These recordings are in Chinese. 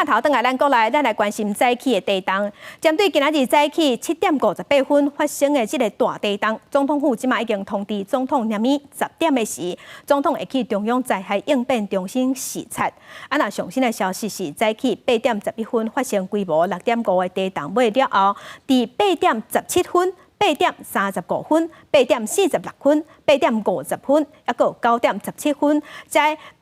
镜头转来咱国内，咱来关心早起的地动。针对今仔日早起7:58发生的这个大地动，总统府即马已经通知总统任免10点的时，总统会去中央灾害应变中心视察。那上新的消息是，早起8:11发生规模6.5的地动尾了后，伫8:17、8:35分、8:46分、8:50分，还有9:17，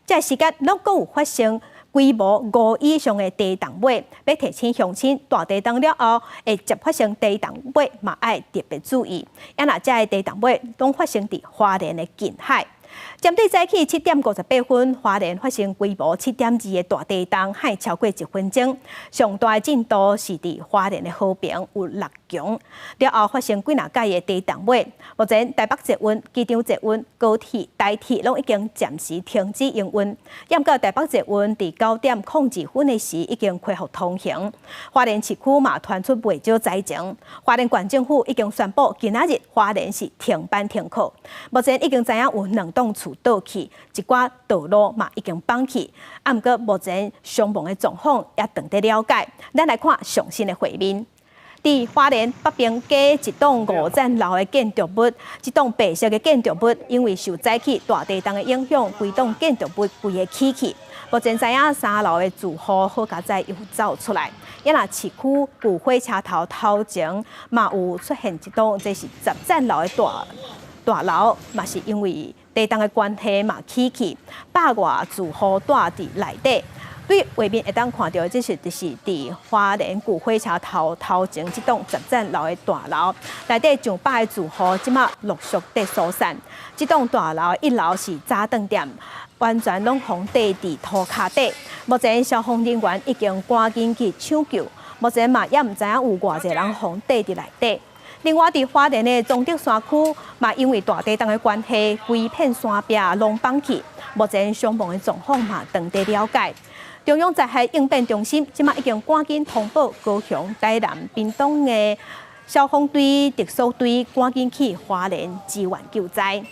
在时间拢阁有发生规模5以上的地动尾，要提醒乡亲大地动了后会接发生地动尾，嘛要特别注意。若这地动尾拢发生伫花莲的近海。针对早起7:58花莲发生规模7.2的大地动，还超过1分钟。上大的震度是伫花莲的和平有6强。了后发生几若届的地动尾，目前台北捷运、机场捷运、高铁、台铁拢已经暂时停止营运。不过台北捷运伫9:02的时已经恢复通行。花莲市区嘛传出袂少灾情。花莲县政府已经宣布，今仔日花莲是停班停课。目前已经知影有2栋厝倒去，一寡道路嘛已经放弃。不过目前伤亡的状况也等待了解。咱来看上新的画面。伫花莲北平街一栋5层楼的建筑物，一栋白色的建筑物，因为受早起大地动的影响，规栋建筑物规个起去。目前知影3楼的住户好佳在又走出来。也若市区旧火车头前嘛有出现一栋，这是10层楼的大楼，嘛是因为地动的关系嘛起去，100外住户住伫内底。对画面会当看到，这就是伫花莲旧火车头前这栋10层楼的大楼，内底上百个住户即马陆续在疏散。这栋大楼1楼是早顿店，完全拢封地伫涂骹底。目前消防人员已经赶紧去抢救，目前嘛也毋知影有偌济人封地伫内底。另外，伫花莲的中德山区嘛，因为大地动的关系，规片山壁拢放弃。目前伤亡的状况嘛，等待了解。中央灾害应变中心即马已经赶紧通报高雄、台南、屏东的消防队、特殊队，赶紧去花莲支援救灾。